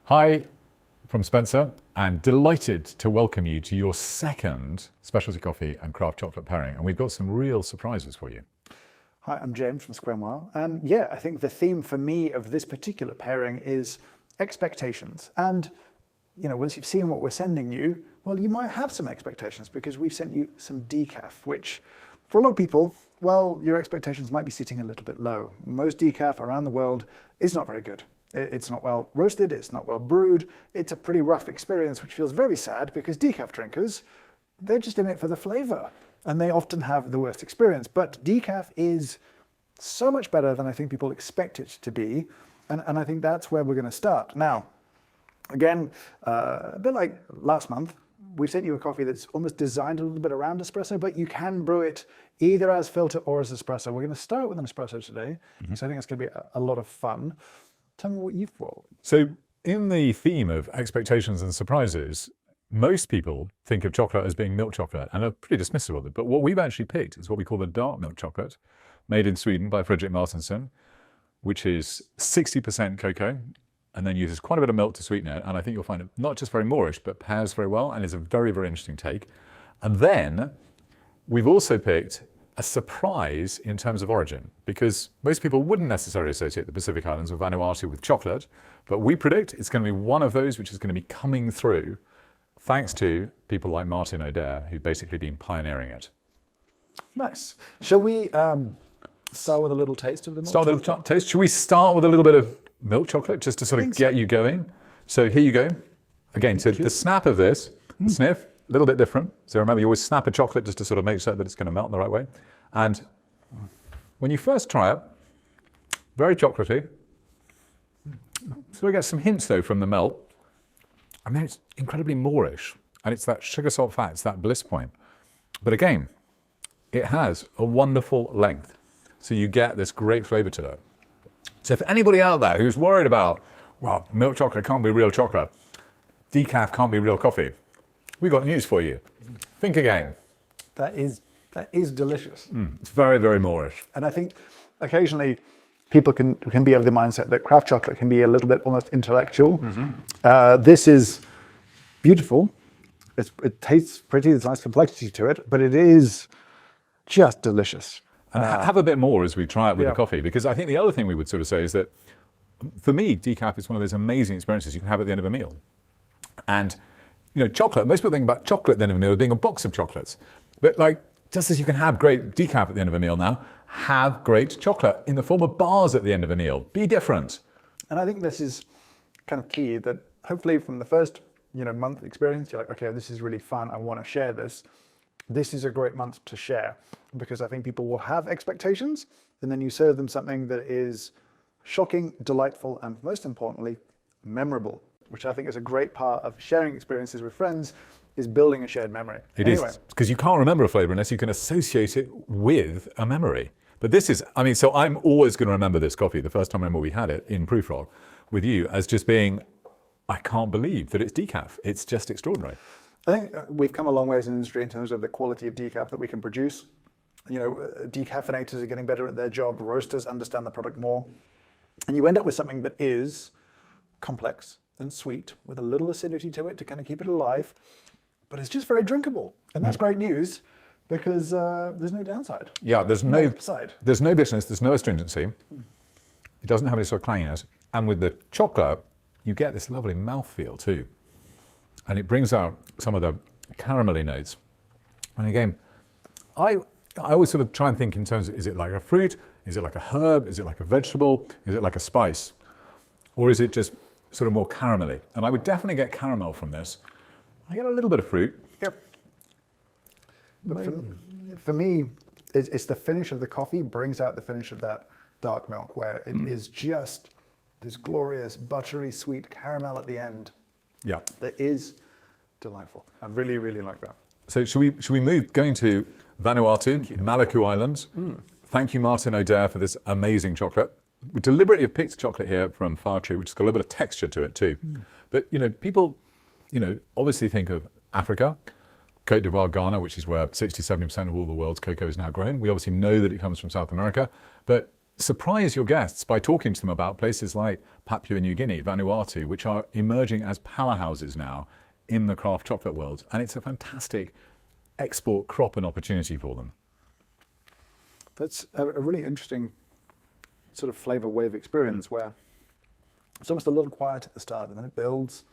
Hi from Spencer, and delighted to welcome you to your second specialty coffee and craft chocolate pairing. And we've got some real surprises for you. Hi, I'm James from Square Mile. And yeah, I think the theme for me of this particular pairing is expectations. And, you know, once you've seen what we're sending you, well, you might have some expectations because we've sent you some decaf, which for a lot of people, well, your expectations might be sitting a little bit low. Most decaf around the world is not very good. It's not well roasted, it's not well brewed. It's a pretty rough experience, which feels very sad because decaf drinkers, they're just in it for the flavor. And they often have the worst experience. But decaf is so much better than I think people expect it to be. And I think that's where we're going to start. Now, again, a bit like last month, we sent you a coffee that's almost designed a little bit around espresso, but you can brew it either as filter or as espresso. We're going to start with an espresso today. So I think it's going to be a lot of fun. Tell me what you've brought. So in the theme of expectations and surprises, most people think of chocolate as being milk chocolate and are pretty dismissive of it. But what we've actually picked is what we call the dark milk chocolate, made in Sweden by Fredrik Martinsson, which is 60% cocoa and then uses quite a bit of milk to sweeten it. And I think you'll find it not just very Moorish, but pairs very well and is a very, very interesting take. And then we've also picked a surprise in terms of origin, because most people wouldn't necessarily associate the Pacific Islands of Vanuatu with chocolate, but we predict it's going to be one of those which is going to be coming through thanks to people like Martin O'Dare, who've basically been pioneering it. Nice. Shall we start with a little taste of the milk Start with a little taste. Should we start with a little bit of milk chocolate just to sort of get you going? So here you go. Again, so the snap of this, sniff, a little bit different. So remember, you always snap a chocolate just to sort of make sure that it's going to melt in the right way. And when you first try it, very chocolatey. So we get some hints though from the melt. I mean, it's incredibly Moorish, and it's that sugar, salt, fat, it's that bliss point. But again, it has a wonderful length. So you get this great flavor to it. So if anybody out there who's worried about, well, milk chocolate can't be real chocolate, decaf can't be real coffee, we've got news for you. Think again. That is delicious. It's very, very Moorish. And I think occasionally people can be of the mindset that craft chocolate can be a little bit almost intellectual. This is beautiful. It tastes pretty, there's nice complexity to it, but it is just delicious. And have a bit more as we try it with the coffee, because I think the other thing we would sort of say is that for me, decaf is one of those amazing experiences you can have at the end of a meal. And you know, chocolate, most people think about chocolate at the end of a meal as being a box of chocolates. But like, just as you can have great decaf at the end of a meal now, have great chocolate in the form of bars at the end of a meal. Be different. And I think this is kind of key, that hopefully from the first month experience, you're like, okay, this is really fun, I want to share this. This is a great month to share, because I think people will have expectations, and then you serve them something that is shocking, delightful, and most importantly, memorable, which I think is a great part of sharing experiences with friends, is building a shared memory. It is, because you can't remember a flavor unless you can associate it with a memory. But this is, I mean, so I'm always going to remember this coffee, the first time I remember we had it in Prooflog with you, as just being, I can't believe that it's decaf. It's just extraordinary. I think we've come a long ways in the industry in terms of the quality of decaf that we can produce. You know, decaffeinators are getting better at their job, roasters understand the product more, and you end up with something that is complex and sweet with a little acidity to it to kind of keep it alive, but it's just very drinkable. And that's great news, because there's no downside. Yeah, there's no bitterness, there's no astringency. It doesn't have any sort of clanginess. And with the chocolate, you get this lovely mouthfeel too. And it brings out some of the caramelly notes. And again, I always sort of try and think in terms of, is it like a fruit? Is it like a herb? Is it like a vegetable? Is it like a spice? Or is it just sort of more caramelly? And I would definitely get caramel from this. I get a little bit of fruit. Yep. But for me, it's the finish of the coffee brings out the finish of that dark milk, where it is just this glorious, buttery, sweet caramel at the end. Yeah. That is delightful. I really, really like that. So should we move, going to Vanuatu, Maluku Islands. Thank you, Martin O'Dare, for this amazing chocolate. We deliberately have picked chocolate here from Firetree, which has got a little bit of texture to it too. But people, obviously think of Africa, Côte d'Ivoire, Ghana, which is where 60-70% of all the world's cocoa is now grown. We obviously know that it comes from South America, but surprise your guests by talking to them about places like Papua New Guinea, Vanuatu, which are emerging as powerhouses now in the craft chocolate world. And it's a fantastic export crop and opportunity for them. That's a really interesting sort of flavor wave experience where it's almost a little quiet at the start and then it builds.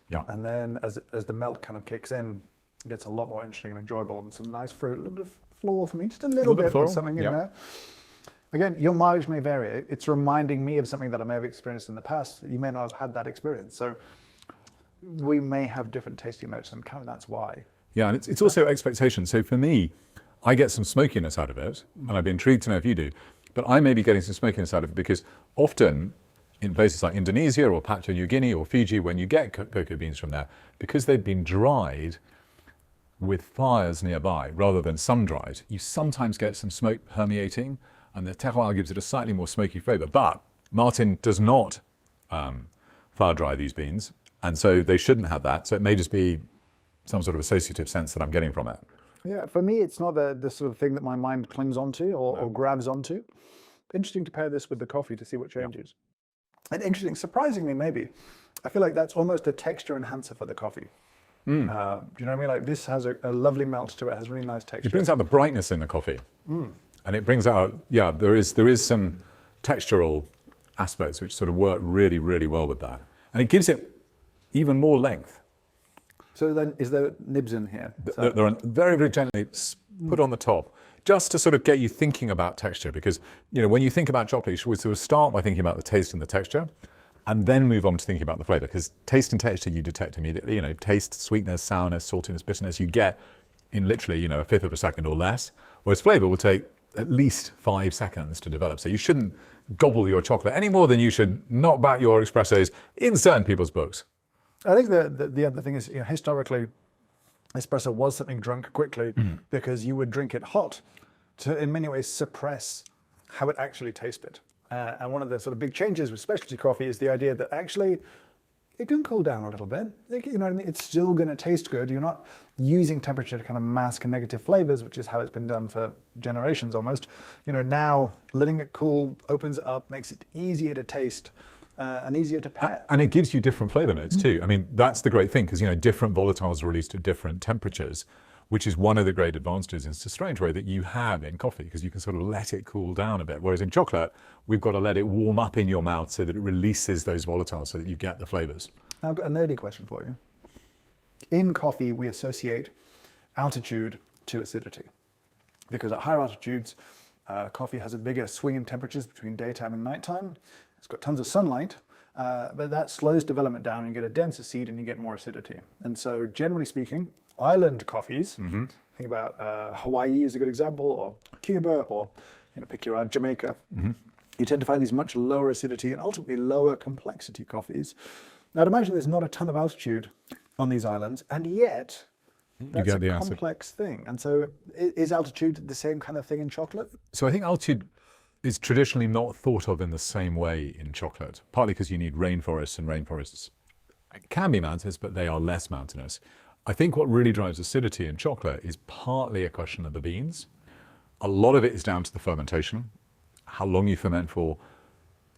Yeah. And then as the melt kind of kicks in, it gets a lot more interesting and enjoyable and some nice fruit, a little bit of floral for me, just a little bit of something in there. Again, your mileage may vary. It's reminding me of something that I may have experienced in the past. You may not have had that experience. So we may have different tasting notes and kind of that's why. Yeah, and it's also expectation. So for me, I get some smokiness out of it, and I'd be intrigued to know if you do, but I may be getting some smokiness out of it because often in places like Indonesia or Papua New Guinea or Fiji, when you get cocoa beans from there, because they've been dried with fires nearby rather than sun-dried, you sometimes get some smoke permeating, and the terroir gives it a slightly more smoky flavor. But Martin does not fire dry these beans, and so they shouldn't have that. So it may just be some sort of associative sense that I'm getting from it. Yeah, for me, it's not the sort of thing that my mind clings onto or grabs onto. Interesting to pair this with the coffee to see what changes. And interesting, surprisingly, maybe, I feel like that's almost a texture enhancer for the coffee. Do you know what I mean? Like this has a lovely melt to it, has really nice texture. It brings out the brightness in the coffee. And it brings out, there is some textural aspects which sort of work really, really well with that. And it gives it even more length. So then, is there nibs in here? They're very, very gently put on the top, just to sort of get you thinking about texture. Because, when you think about chocolate, you should sort of start by thinking about the taste and the texture, and then move on to thinking about the flavor. Because taste and texture you detect immediately. Taste, sweetness, sourness, saltiness, bitterness, you get in literally, a fifth of a second or less. Whereas flavor will take at least 5 seconds to develop. So you shouldn't gobble your chocolate any more than you should knock back your espressos in certain people's books. I think the other thing is, historically, espresso was something drunk quickly because you would drink it hot to, in many ways, suppress how it actually tasted. And one of the sort of big changes with specialty coffee is the idea that actually it can cool down a little bit. You know what I mean? It's still going to taste good. You're not using temperature to kind of mask negative flavors, which is how it's been done for generations almost. Now letting it cool opens it up, makes it easier to taste. And easier to pair. And it gives you different flavor notes too. I mean, that's the great thing, because different volatiles are released at different temperatures, which is one of the great advantages in a strange way that you have in coffee, because you can sort of let it cool down a bit. Whereas in chocolate, we've got to let it warm up in your mouth so that it releases those volatiles so that you get the flavors. Now, I've got an early question for you. In coffee, we associate altitude to acidity, because at higher altitudes, coffee has a bigger swing in temperatures between daytime and nighttime. It's got tons of sunlight, but that slows development down. You get a denser seed and you get more acidity. And so generally speaking, island coffees, think about Hawaii is a good example, or Cuba, or pick your Jamaica. You tend to find these much lower acidity and ultimately lower complexity coffees. Now, I'd imagine there's not a ton of altitude on these islands, and yet that's a complex thing. And so is altitude the same kind of thing in chocolate? So I think altitude is traditionally not thought of in the same way in chocolate, partly because you need rainforests, and rainforests can be mountainous, but they are less mountainous. I think what really drives acidity in chocolate is partly a question of the beans. A lot of it is down to the fermentation, how long you ferment for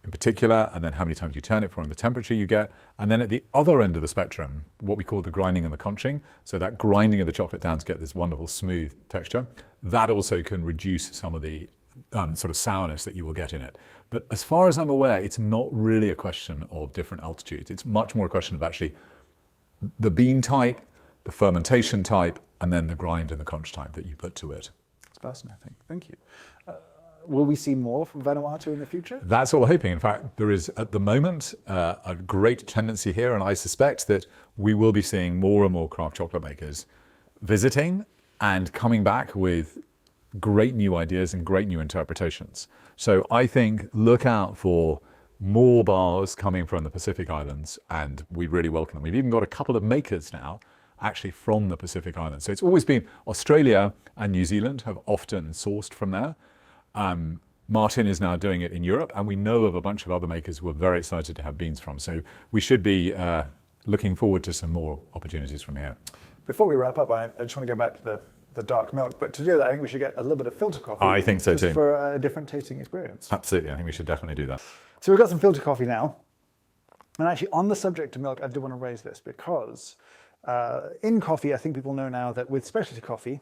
in particular, and then how many times you turn it for and the temperature you get. And then at the other end of the spectrum, what we call the grinding and the conching, so that grinding of the chocolate down to get this wonderful smooth texture, that also can reduce some of the sort of sourness that you will get in it. But as far as I'm aware, it's not really a question of different altitudes. It's much more a question of actually the bean type, the fermentation type, and then the grind and the conch type that you put to it. It's fascinating. Thank you. Will we see more from Vanuatu in the future? That's what we're hoping. In fact, there is at the moment a great tendency here, and I suspect that we will be seeing more and more craft chocolate makers visiting and coming back with great new ideas and great new interpretations. So I think look out for more bars coming from the Pacific Islands, and we really welcome them. We've even got a couple of makers now actually from the Pacific Islands. So it's always been Australia and New Zealand have often sourced from there. Martin is now doing it in Europe, and we know of a bunch of other makers who are very excited to have beans from. So we should be looking forward to some more opportunities from here. Before we wrap up, I just want to go back to the dark milk. But to do that, I think we should get a little bit of filter coffee. I think so just too. For a different tasting experience. Absolutely, I think we should definitely do that. So we've got some filter coffee now. And actually, on the subject of milk, I do want to raise this because in coffee, I think people know now that with specialty coffee,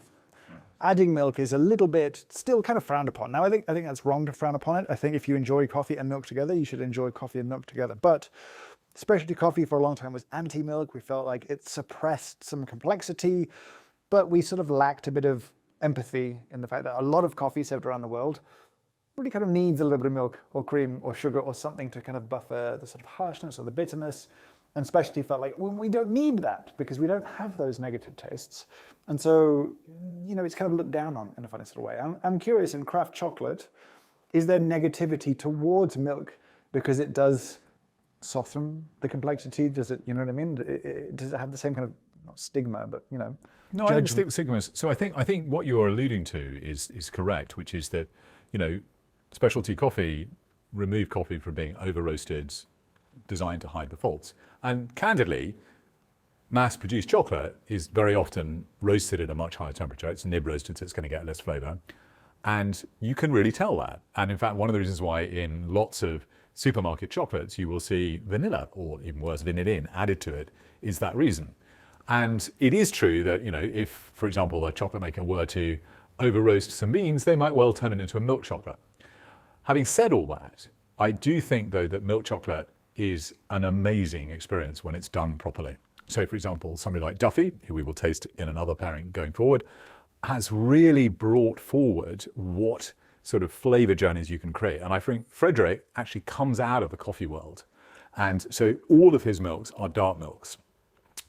adding milk is a little bit still kind of frowned upon. Now, I think that's wrong to frown upon it. I think if you enjoy coffee and milk together, you should enjoy coffee and milk together. But specialty coffee for a long time was anti-milk. We felt like it suppressed some complexity, but we sort of lacked a bit of empathy in the fact that a lot of coffee served around the world really kind of needs a little bit of milk or cream or sugar or something to kind of buffer the sort of harshness or the bitterness. And specialty felt like, well, we don't need that because we don't have those negative tastes. And so, it's kind of looked down on in a funny sort of way. I'm curious, in craft chocolate, is there negativity towards milk because it does soften the complexity? Does it, you know what I mean? Does it have the same kind of, not stigma, but, No, I don't stick with stigmas. So I think what you're alluding to is correct, which is that, specialty coffee remove coffee from being over-roasted, designed to hide the faults. And candidly, mass-produced chocolate is very often roasted at a much higher temperature. It's nib roasted, so it's going to get less flavor. And you can really tell that. And in fact, one of the reasons why in lots of supermarket chocolates you will see vanilla, or even worse, vanillin added to it, is that reason. And it is true that, if, for example, a chocolate maker were to over-roast some beans, they might well turn it into a milk chocolate. Having said all that, I do think, though, that milk chocolate is an amazing experience when it's done properly. So, for example, somebody like Duffy, who we will taste in another pairing going forward, has really brought forward what sort of flavor journeys you can create. And I think Frederick actually comes out of the coffee world. And so all of his milks are dark milks.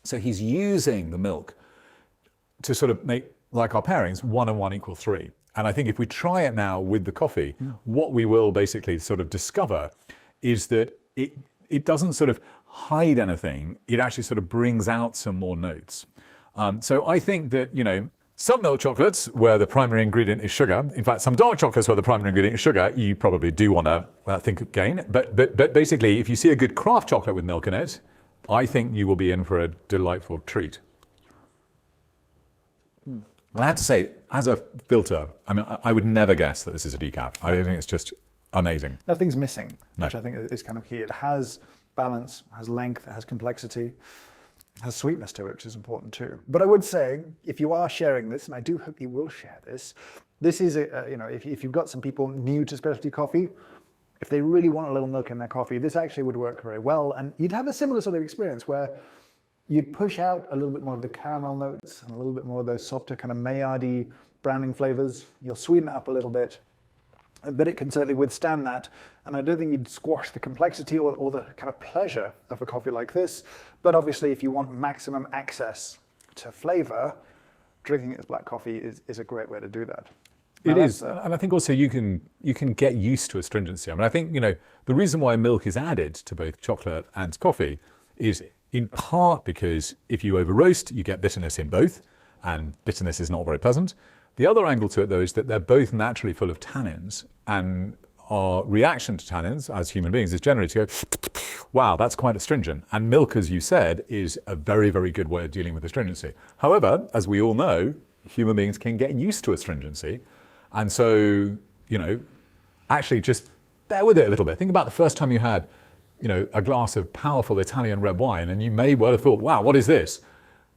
So he's using the milk to sort of make, like our pairings, 1 and 1 equal 3. And I think if we try it now with the coffee, what we will basically sort of discover is that it doesn't sort of hide anything. It actually sort of brings out some more notes. So I think that, some milk chocolates where the primary ingredient is sugar, in fact, some dark chocolates where the primary ingredient is sugar, you probably do want to think again. But basically, if you see a good craft chocolate with milk in it, I think you will be in for a delightful treat. I have to say, as a filter, I would never guess that this is a decaf. I think it's just amazing. Nothing's missing, No. which I think is kind of key. It has balance, has length, it has complexity, has sweetness to it, which is important too. But I would say, if you are sharing this, and I do hope you will share this, this is, if you've got some people new to specialty coffee, if they really want a little milk in their coffee, this actually would work very well. And you'd have a similar sort of experience where you'd push out a little bit more of the caramel notes and a little bit more of those softer kind of Maillardy browning flavors. You'll sweeten it up a little bit, but it can certainly withstand that. And I don't think you'd squash the complexity or the kind of pleasure of a coffee like this. But obviously, if you want maximum access to flavor, drinking it as black coffee is a great way to do that. It is, and I think also you can get used to astringency. I think the reason why milk is added to both chocolate and coffee is in part because if you over roast, you get bitterness in both, and bitterness is not very pleasant. The other angle to it, though, is that they're both naturally full of tannins, and our reaction to tannins as human beings is generally to go, wow, that's quite astringent. And milk, as you said, is a very, very good way of dealing with astringency. However, as we all know, human beings can get used to astringency. And so, actually just bear with it a little bit. Think about the first time you had, a glass of powerful Italian red wine, and you may well have thought, wow, what is this?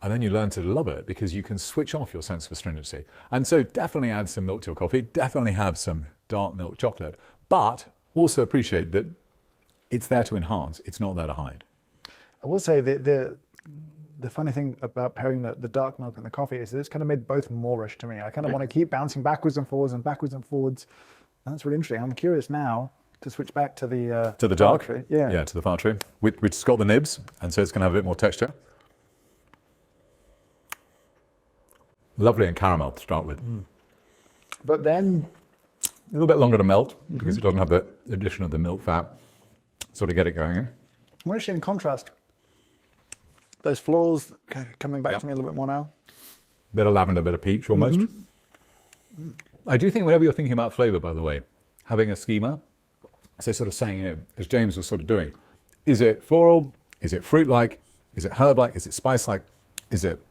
And then you learn to love it because you can switch off your sense of astringency. And so definitely add some milk to your coffee, definitely have some dark milk chocolate, but also appreciate that it's there to enhance, it's not there to hide. I will say the funny thing about pairing the dark milk and the coffee is that it's kind of made both moreish to me. I kind of want to keep bouncing backwards and forwards and backwards and forwards. And that's really interesting. I'm curious now to switch back to the dark, Firetree. Yeah, to the Firetree, which has got the nibs, and so it's going to have a bit more texture. Lovely and caramel to start with. But then a little bit longer to melt because it doesn't have the addition of the milk fat, sort of get it going in. I'm actually in contrast. Those florals coming back to me a little bit more now. Bit of lavender, bit of peach almost. I do think whenever you're thinking about flavor, by the way, having a schema, so sort of saying, as James was sort of doing, is it floral? Is it fruit-like? Is it herb-like? Is it spice-like? Is it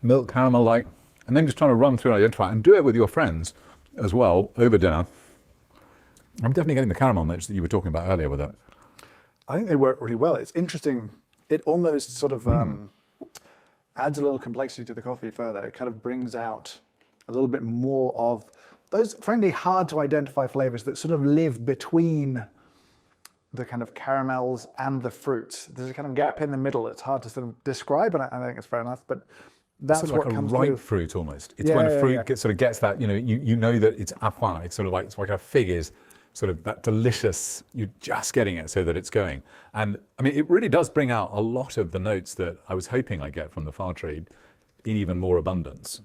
milk caramel-like? and then just trying to run through and identify and do it with your friends as well over dinner. I'm definitely getting the caramel notes that you were talking about earlier with it. I think they work really well. It's interesting. It almost sort of adds a little complexity to the coffee further. It kind of brings out a little bit more of those frankly hard to identify flavors that sort of live between the kind of caramels and the fruits. There's a kind of gap in the middle. It's hard to sort of describe, and I think it's fair enough, but that's sort of what like comes a ripe through. fruit almost. It's when a fruit sort of gets that, you know that it's à point. It's sort of like, it's like a fig is sort of that delicious, you're just getting it so that it's going. And I mean, it really does bring out a lot of the notes that I was hoping I'd get from the Firetree in even more abundance.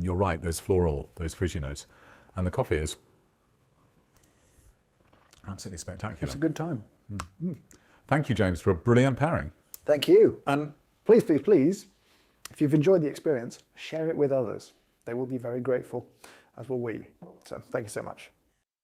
You're right, those floral, those fruity notes. And the coffee is absolutely spectacular. It's a good time. Thank you, James, for a brilliant pairing. Thank you. And please, please, please, if you've enjoyed the experience, share it with others. They will be very grateful, as will we. So thank you so much.